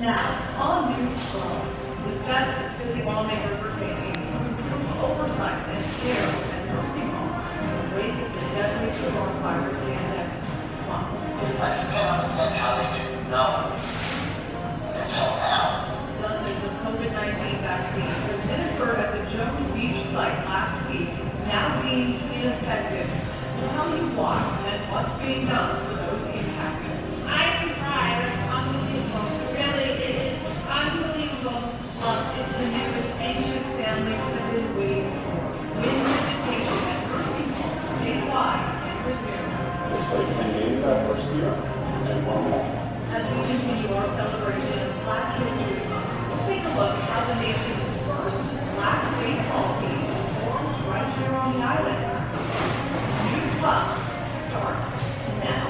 Now, on News 12, the steps city lawmakers are taking to improve oversight and care at nursing homes in the wake of the deadly coronavirus pandemic. Plus, I just can't understand how they didn't know until now. Dozens of COVID-19 vaccines administered at the Jones Beach site last week now deemed ineffective. We'll tell you why and what's being done for those impacted. I can cry. That's unbelievable. Really, it is unbelievable. Plus, it's the news anxious families have been waiting for. When visitation at nursing homes statewide and resume. It's like 10 days our first year, and one more. As we continue our celebration of Black History Month, we'll take a look at how the nation's first Black baseball team was formed right here on the island. News Club starts now.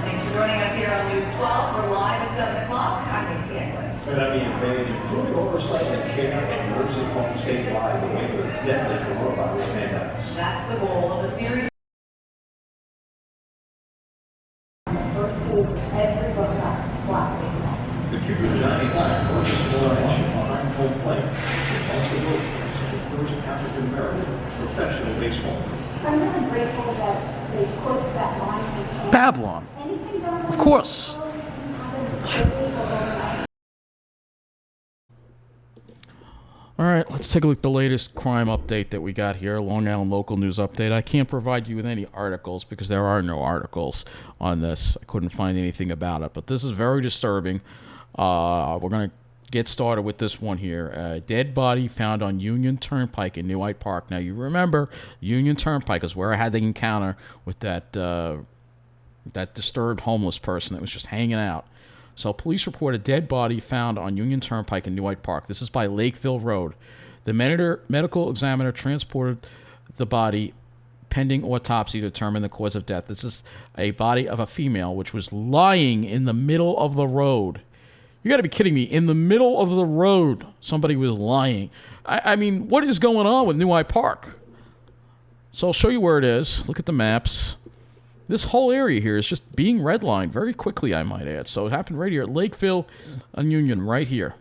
Thanks for joining us here on News 12. We're live at 7 o'clock. I'm Lucy Eckler. And I mean, they improving oversight and care at nursing homes statewide the way the deadly coronavirus pandemic. That's the goal of the series. Every Black baseball. The Cuban Johnny Black versus behind home plate. The first African American professional baseball. I'm really grateful that they put that line in. Babylon. Of course. All right, let's take a look at the latest crime update that we got here, Long Island Local News Update. I can't provide you with any articles because there are no articles on this. I couldn't find anything about it, but this is very disturbing. We're going to get started with this one here. A dead body found on Union Turnpike in Hyde Park. Now, you remember Union Turnpike is where I had the encounter with that disturbed homeless person that was just hanging out. So police report a dead body found on Union Turnpike in Hyde Park. This is by Lakeville Road. The medical examiner transported the body pending autopsy to determine the cause of death. This is a body of a female which was lying in the middle of the road. You got to be kidding me. In the middle of the road, somebody was lying. I mean, what is going on with Hyde Park? So I'll show you where it is. Look at the maps. This whole area here is just being redlined very quickly, I might add. So it happened right here at Lakeville and Union, right here.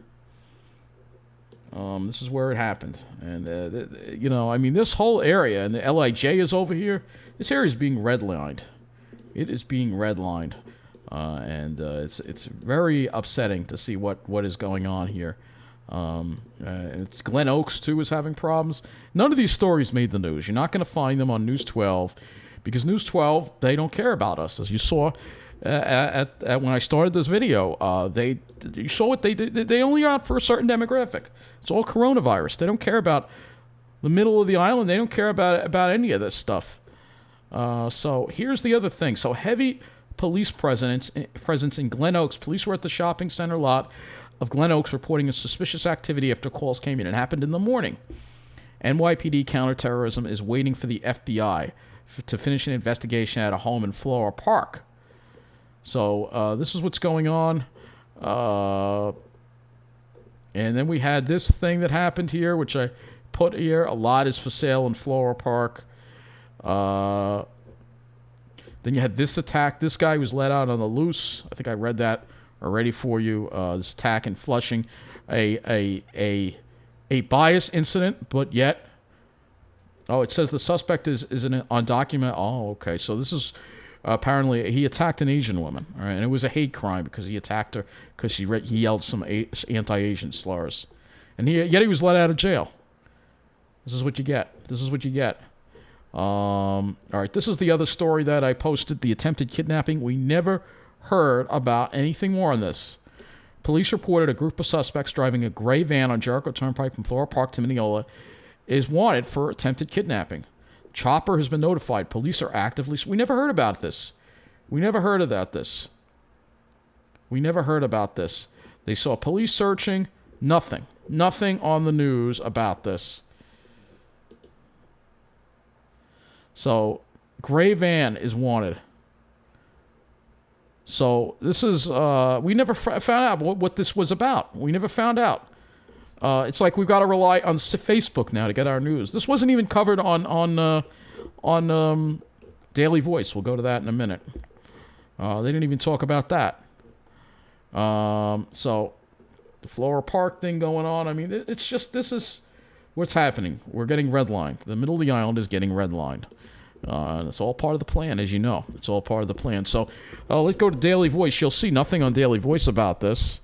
This is where it happened. And, I mean, this whole area, and the LIJ is over here. This area is being redlined. It is being redlined. It's very upsetting to see what is going on here. It's Glen Oaks, too, is having problems. None of these stories made the news. You're not going to find them on News 12. Because News 12, they don't care about us. As you saw at when I started this video, you saw what they did. They only are out for a certain demographic. It's all coronavirus. They don't care about the middle of the island. They don't care about any of this stuff. So here's the other thing. So heavy police presence in Glen Oaks. Police were at the shopping center lot of Glen Oaks reporting a suspicious activity after calls came in. It happened in the morning. NYPD counterterrorism is waiting for the FBI to finish an investigation at a home in Floral Park. So this is what's going on. And then we had this thing that happened here, which I put here. A lot is for sale in Floral Park. Then you had this attack. This guy was let out on the loose. I think I read that already for you. This attack in Flushing. A bias incident, but yet... Oh, it says the suspect is on document. Oh, okay. So this is apparently he attacked an Asian woman, all right? And it was a hate crime because he attacked her because he yelled some anti-Asian slurs, and yet he was let out of jail. This is what you get. This is what you get. All right. This is the other story that I posted: the attempted kidnapping. We never heard about anything more on this. Police reported a group of suspects driving a gray van on Jericho Turnpike from Floral Park to Mineola is wanted for attempted kidnapping. Chopper has been notified. Police are actively... We never heard about this. We never heard about this. We never heard about this. They saw police searching. Nothing. Nothing on the news about this. So, gray van is wanted. So, this is... we never found out what this was about. We never found out. It's like we've got to rely on Facebook now to get our news. This wasn't even covered on Daily Voice. We'll go to that in a minute. They didn't even talk about that. So the Floral Park thing going on. I mean, it's just, this is what's happening. We're getting redlined. The middle of the island is getting redlined. It's all part of the plan, as you know. It's all part of the plan. So let's go to Daily Voice. You'll see nothing on Daily Voice about this.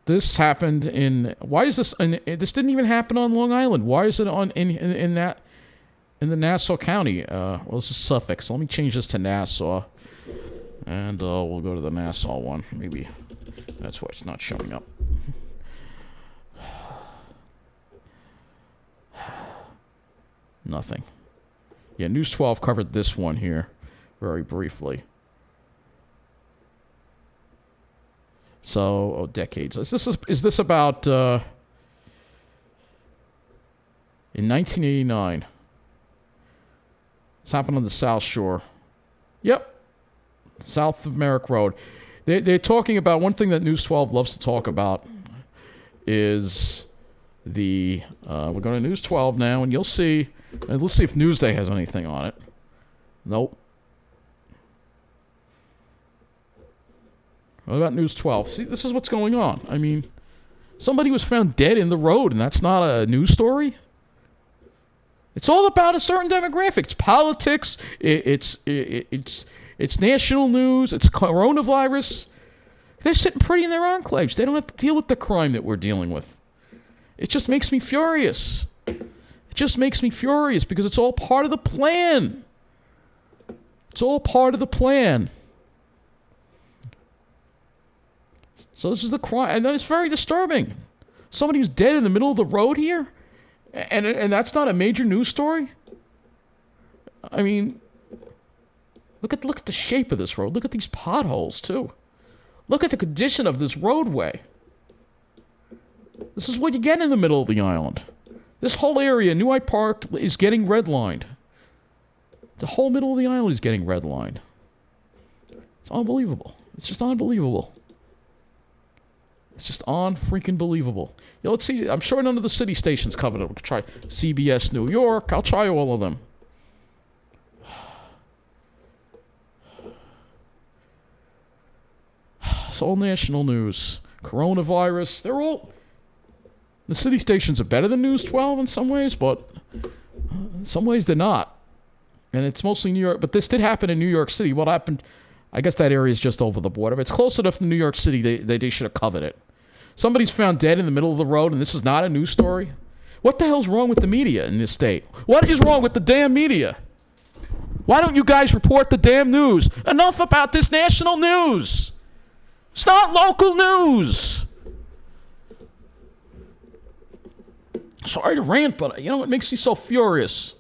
This happened in... Why is this... This didn't even happen on Long Island. Why is it on in the Nassau County? Well, this is Suffolk. So let me change this to Nassau. And we'll go to the Nassau one. Maybe that's why it's not showing up. Nothing. Yeah, News 12 covered this one here very briefly. So, decades. Is this about in 1989? This happened on the South Shore. Yep. South of Merrick Road. They're talking about one thing that News 12 loves to talk about is the we're going to News 12 now, and you'll see. And let's see if Newsday has anything on it. Nope. What about News 12? See, this is what's going on. I mean, somebody was found dead in the road, and that's not a news story? It's all about a certain demographic. It's politics. It's national news. It's coronavirus. They're sitting pretty in their enclaves. They don't have to deal with the crime that we're dealing with. It just makes me furious. It just makes me furious because it's all part of the plan. It's all part of the plan. So this is the crime, and it's very disturbing. Somebody who's dead in the middle of the road here, and that's not a major news story. I mean, look at the shape of this road. Look at these potholes too. Look at the condition of this roadway. This is what you get in the middle of the island. This whole area, New Hyde Park, is getting redlined. The whole middle of the island is getting redlined. It's unbelievable. It's just unbelievable. It's just freaking believable. Yeah, let's see. I'm sure none of the city stations covered it. We'll try CBS New York. I'll try all of them. It's all national news. Coronavirus. They're all... The city stations are better than News 12 in some ways, but in some ways they're not. And it's mostly New York. But this did happen in New York City. What happened... I guess that area is just over the border. But it's close enough to New York City, they should have covered it. Somebody's found dead in the middle of the road, and this is not a news story? What the hell's wrong with the media in this state? What is wrong with the damn media? Why don't you guys report the damn news? Enough about this national news! It's not local news! Sorry to rant, but you know what makes me so furious?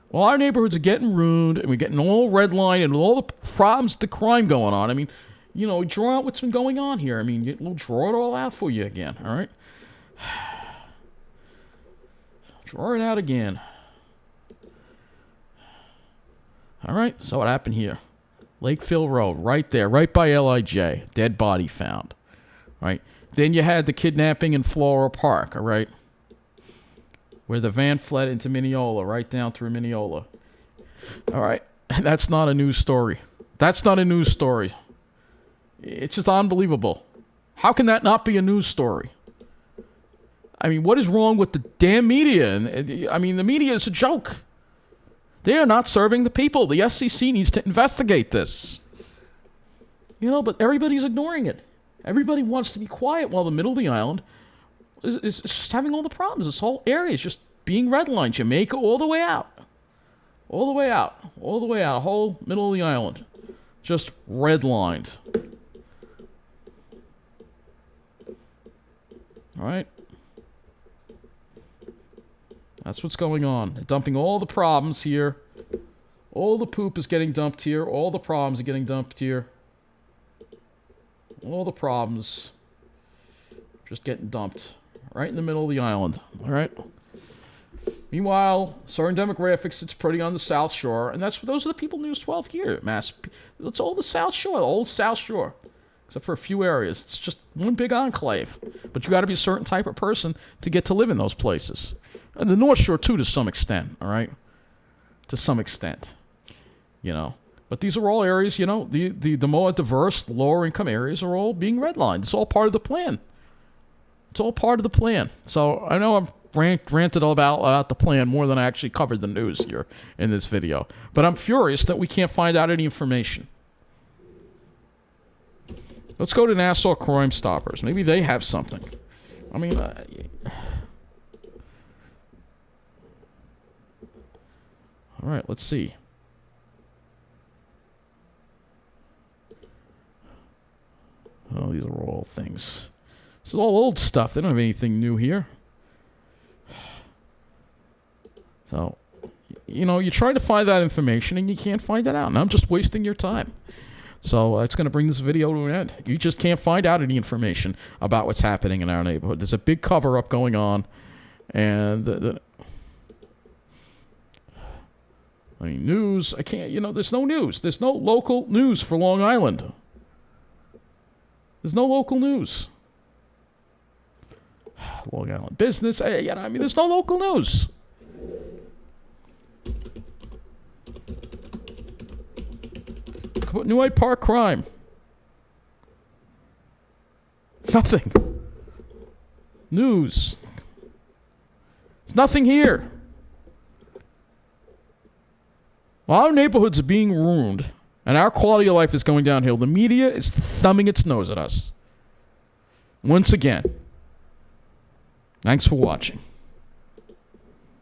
Well, our neighborhoods are getting ruined, and we're getting all redlined, and with all the problems, the crime going on. I mean, you know, draw out what's been going on here. I mean, we'll draw it all out for you again, all right? Draw it out again. All right, so what happened here? Lakeville Road, right there, right by LIJ. Dead body found, right? Then you had the kidnapping in Floral Park, all right? Where the van fled into Mineola, right down through Mineola. All right, that's not a news story. That's not a news story. It's just unbelievable. How can that not be a news story? I mean, what is wrong with the damn media? And I mean, the media is a joke. They are not serving the people. The SEC needs to investigate this. You know, but everybody's ignoring it. Everybody wants to be quiet while the middle of the island is just having all the problems. This whole area is just being redlined. Jamaica all the way out. All the way out. All the way out. Whole middle of the island. Just redlined. All right? That's what's going on. They're dumping all the problems here. All the poop is getting dumped here. All the problems are getting dumped here. All the problems just getting dumped right in the middle of the island. All right? Meanwhile, certain demographics, it's pretty on the South Shore, and those are the people News 12 here. It's all the South Shore, the old South Shore, except for a few areas. It's just one big enclave. But you got to be a certain type of person to get to live in those places. And the North Shore, too, to some extent, all right? To some extent, you know. But these are all areas, you know, the more diverse, lower income areas are all being redlined. It's all part of the plan. It's all part of the plan. So I know I've ranted about the plan more than I actually covered the news here in this video. But I'm furious that we can't find out any information. Let's go to Nassau Crime Stoppers. Maybe they have something. I mean, all right, let's see. Oh, these are all things. This is all old stuff. They don't have anything new here. So, you know, you try to find that information and you can't find it out. And I'm just wasting your time. So it's going to bring this video to an end. You just can't find out any information about what's happening in our neighborhood. There's a big cover-up going on. And, I mean, news, I can't, you know, there's no news. There's no local news for Long Island. There's no local news. Long Island business, you know, I mean, there's no local news. New Hyde Park crime. Nothing. News. There's nothing here. While our neighborhoods are being ruined and our quality of life is going downhill, the media is thumbing its nose at us. Once again. Thanks for watching.